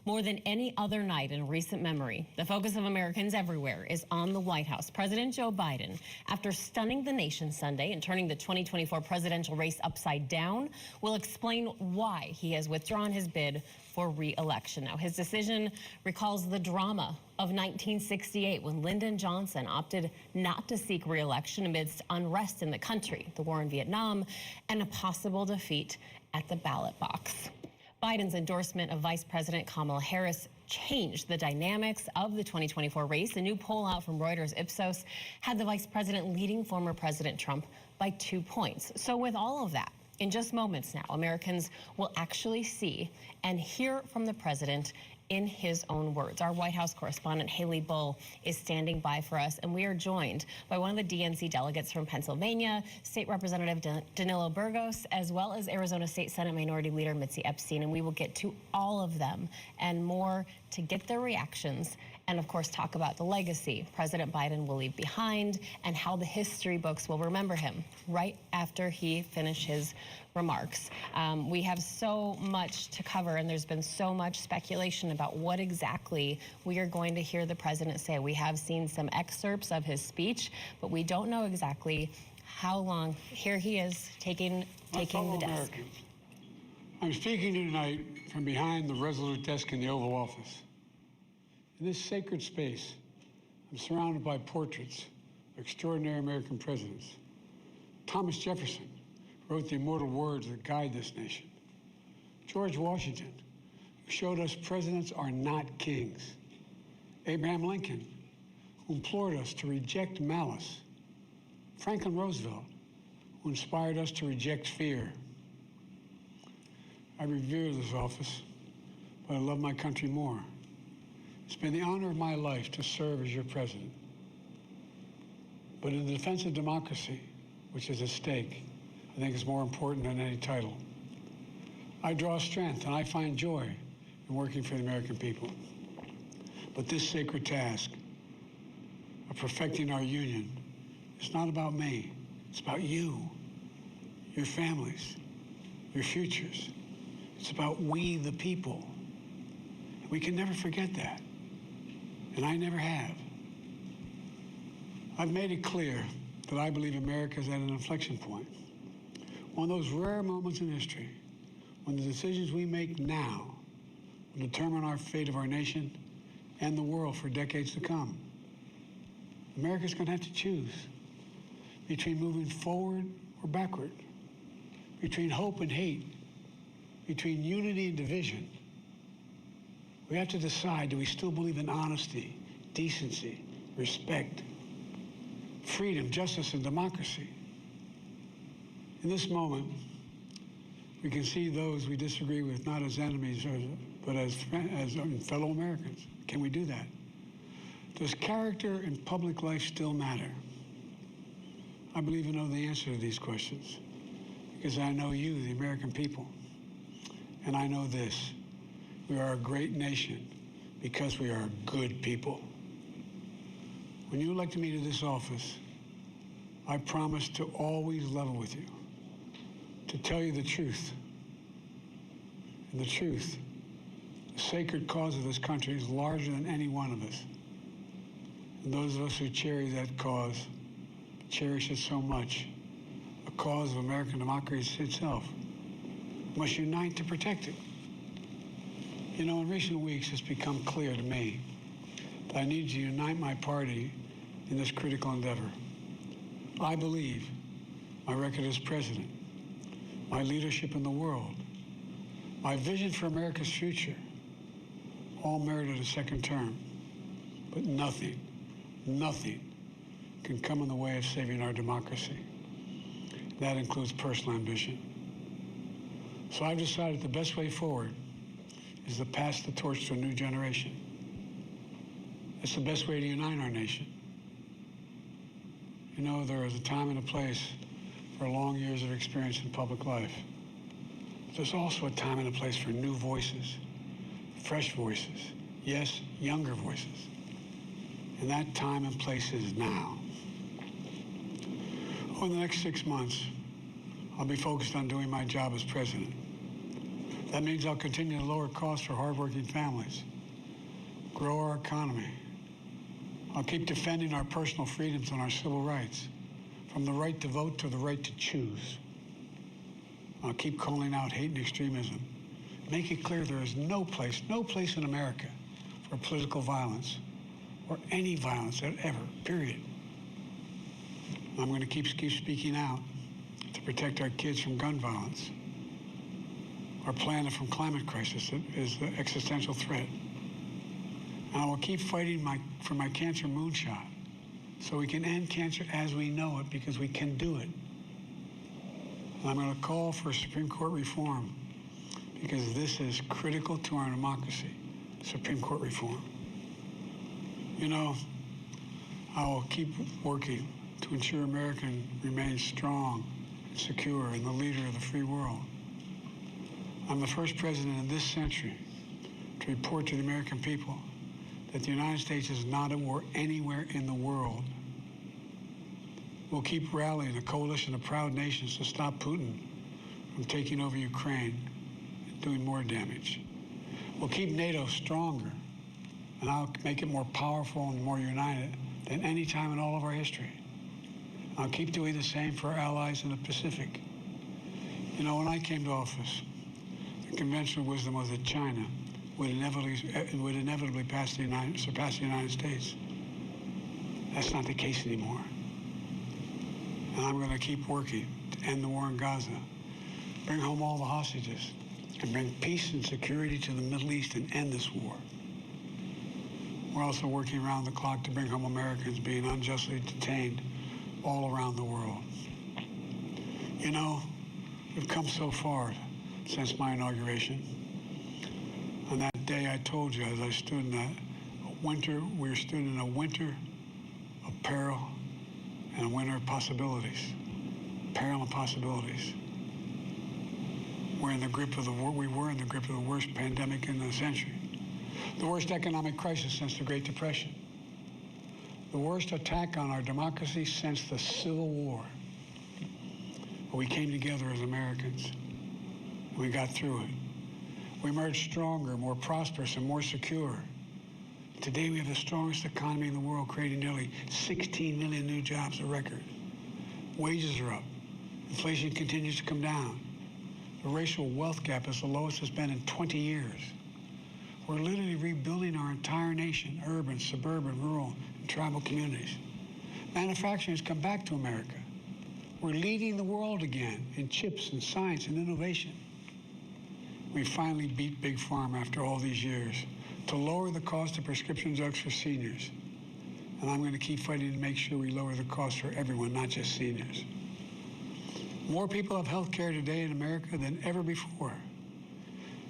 More than any other night in recent memory, the focus of Americans everywhere is on the White House. President Joe Biden, after stunning the nation Sunday and turning the 2024 presidential race upside down, will explain why he has withdrawn his bid for re-election. Now, his decision recalls the drama of 1968 when Lyndon Johnson opted not to seek re-election amidst unrest in the country, the war in Vietnam, and a possible defeat at the ballot box. Biden's endorsement of Vice President Kamala Harris changed the dynamics of the 2024 race. A new poll out from Reuters Ipsos had the vice president leading former President Trump by 2 points. So with all of that, in just moments now, Americans will actually see and hear from the president in his own words. Our White House correspondent Haley Bull is standing by for us, and we are joined by one of the DNC delegates from Pennsylvania, State Representative Danilo Burgos, as well as Arizona State Senate Minority Leader Mitzi Epstein, and we will get to all of them and more to get their reactions and, of course, talk about the legacy President Biden will leave behind and how the history books will remember him right after he finished his remarks. We have so much to cover, and there's been so much speculation about what exactly we are going to hear the president say. We have seen some excerpts of his speech, but we don't know exactly how long. Here he is taking the desk. Americans, I'm speaking to you tonight from behind the resolute desk in the Oval Office. In this sacred space, I'm surrounded by portraits of extraordinary American presidents. Thomas Jefferson wrote the immortal words that guide this nation. George Washington, who showed us presidents are not kings. Abraham Lincoln, who implored us to reject malice. Franklin Roosevelt, who inspired us to reject fear. I revere this office, but I love my country more. It's been the honor of my life to serve as your president. But in the defense of democracy, which is at stake, I think is more important than any title. I draw strength and I find joy in working for the American people. But this sacred task of perfecting our union is not about me. It's about you, your families, your futures. It's about we, the people. We can never forget that. And I never have. I've made it clear that I believe America is at an inflection point. One of those rare moments in history when the decisions we make now will determine our fate of our nation and the world for decades to come. America's going to have to choose between moving forward or backward, between hope and hate, between unity and division. We have to decide, do we still believe in honesty, decency, respect, freedom, justice, and democracy? In this moment, we can see those we disagree with not as enemies, but as fellow Americans. Can we do that? Does character in public life still matter? I believe I know the answer to these questions because I know you, the American people. And I know this, we are a great nation because we are good people. When you elected me to this office, I promised to always level with you, to tell you the truth. And the truth, the sacred cause of this country is larger than any one of us. And those of us who cherish that cause, cherish it so much, a cause of American democracy itself, must unite to protect it. You know, in recent weeks, it's become clear to me that I need to unite my party in this critical endeavor. I believe my record as president, my leadership in the world, my vision for America's future, all merited a second term. But nothing can come in the way of saving our democracy. That includes personal ambition. So I've decided the best way forward is to pass the torch to a new generation. It's the best way to unite our nation. You know, there is a time and a place for long years of experience in public life. But there's also a time and a place for new voices, fresh voices, yes, younger voices. And that time and place is now. Over the next 6 months, I'll be focused on doing my job as president. That means I'll continue to lower costs for hardworking families, grow our economy. I'll keep defending our personal freedoms and our civil rights, from the right to vote to the right to choose. I'll keep calling out hate and extremism. Make it clear there is no place in America for political violence or any violence ever, period. I'm going to keep speaking out to protect our kids from gun violence. Our planet from climate crisis is the existential threat. And I will keep fighting for my cancer moonshot so we can end cancer as we know it, because we can do it. And I'm going to call for Supreme Court reform, because this is critical to our democracy, Supreme Court reform. You know, I will keep working to ensure America remains strong and secure and the leader of the free world. I'm the first president in this century to report to the American people that the United States is not at war anywhere in the world. We'll keep rallying a coalition of proud nations to stop Putin from taking over Ukraine and doing more damage. We'll keep NATO stronger, and I'll make it more powerful and more united than any time in all of our history. I'll keep doing the same for our allies in the Pacific. You know, when I came to office, the conventional wisdom was that China would inevitably surpass the United States. That's not the case anymore. And I'm going to keep working to end the war in Gaza, bring home all the hostages, and bring peace and security to the Middle East and end this war. We're also working around the clock to bring home Americans being unjustly detained all around the world. You know, we've come so far since my inauguration. On that day, I told you, as I stood in we stood in a winter of peril and a winter of possibilities. Peril and possibilities. We were in the grip of the worst pandemic in the century, the worst economic crisis since the Great Depression, the worst attack on our democracy since the Civil War. But we came together as Americans, and we got through it. We emerged stronger, more prosperous, and more secure. Today, we have the strongest economy in the world, creating nearly 16 million new jobs, a record. Wages are up. Inflation continues to come down. The racial wealth gap is the lowest it's been in 20 years. We're literally rebuilding our entire nation, urban, suburban, rural, and tribal communities. Manufacturing has come back to America. We're leading the world again in chips and science and innovation. We finally beat Big Pharma after all these years to lower the cost of prescription drugs for seniors. And I'm going to keep fighting to make sure we lower the cost for everyone, not just seniors. More people have health care today in America than ever before.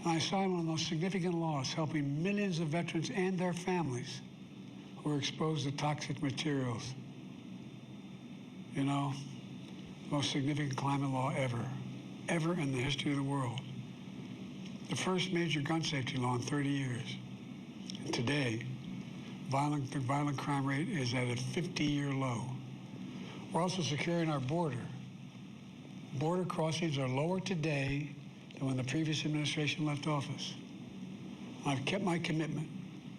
And I signed one of the most significant laws helping millions of veterans and their families who are exposed to toxic materials. You know, the most significant climate law ever in the history of the world. The first major gun safety law in 30 years. And today, the violent crime rate is at a 50-year low. We're also securing our border. Border crossings are lower today than when the previous administration left office. I've kept my commitment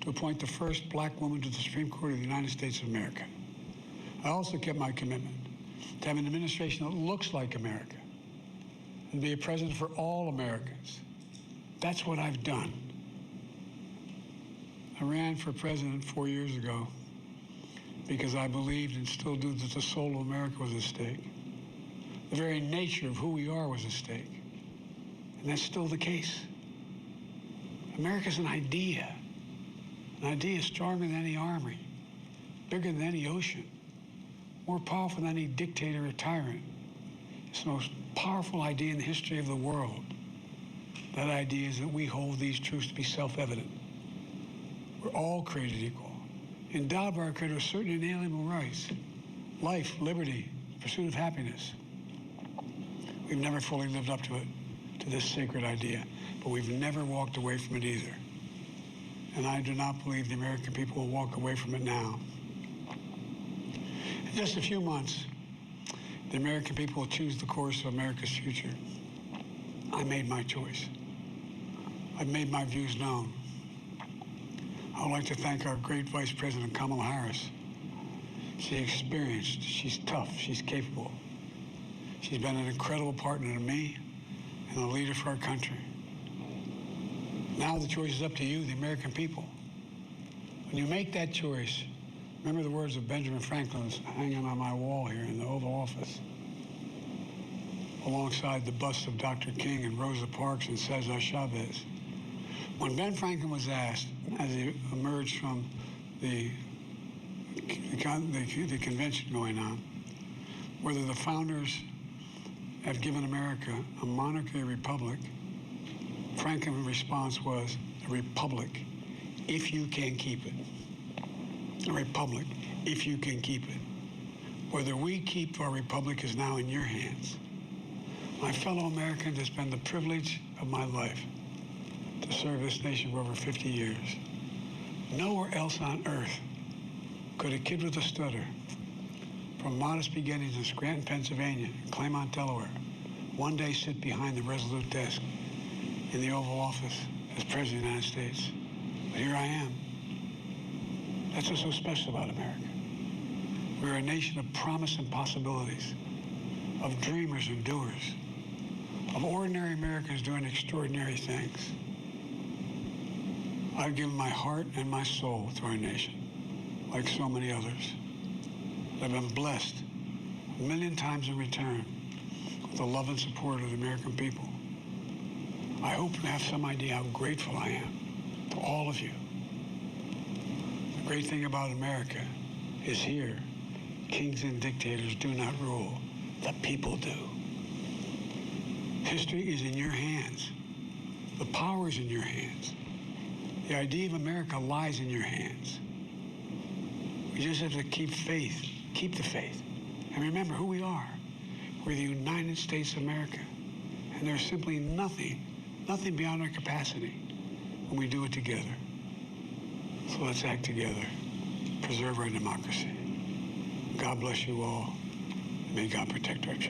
to appoint the first black woman to the Supreme Court of the United States of America. I also kept my commitment to have an administration that looks like America and be a president for all Americans. That's what I've done. I ran for president 4 years ago because I believed and still do that the soul of America was at stake. The very nature of who we are was at stake. And that's still the case. America's an idea. An idea stronger than any army, bigger than any ocean, more powerful than any dictator or tyrant. It's the most powerful idea in the history of the world. That idea is that we hold these truths to be self-evident. We're all created equal, endowed by our Creator with certain inalienable rights: life, liberty, pursuit of happiness. We've never fully lived up to it, to this sacred idea, but we've never walked away from it either. And I do not believe the American people will walk away from it now. In just a few months, the American people will choose the course of America's future. I made my choice. I've made my views known. I would like to thank our great Vice President Kamala Harris. She's experienced, she's tough, she's capable. She's been an incredible partner to me and a leader for our country. Now the choice is up to you, the American people. When you make that choice, remember the words of Benjamin Franklin hanging on my wall here in the Oval Office, alongside the busts of Dr. King and Rosa Parks and Cesar Chavez. When Ben Franklin was asked, as he emerged from the convention going on, whether the founders have given America a monarchy or republic, Franklin's response was, a republic, if you can keep it. A republic, if you can keep it. Whether we keep our republic is now in your hands. My fellow Americans, it's been the privilege of my life to serve this nation for over 50 years. Nowhere else on earth could a kid with a stutter from modest beginnings in Scranton, Pennsylvania, and Claymont, Delaware, one day sit behind the resolute desk in the Oval Office as President of the United States. But here I am. That's what's so special about America. We're a nation of promise and possibilities, of dreamers and doers, of ordinary Americans doing extraordinary things. I've given my heart and my soul to our nation, like so many others. I've been blessed a million times in return with the love and support of the American people. I hope you have some idea how grateful I am to all of you. The great thing about America is here, kings and dictators do not rule, the people do. History is in your hands. The power is in your hands. The idea of America lies in your hands. We just have to keep faith, keep the faith, and remember who we are. We're the United States of America, and there's simply nothing beyond our capacity when we do it together. So let's act together, preserve our democracy. God bless you all. May God protect our children.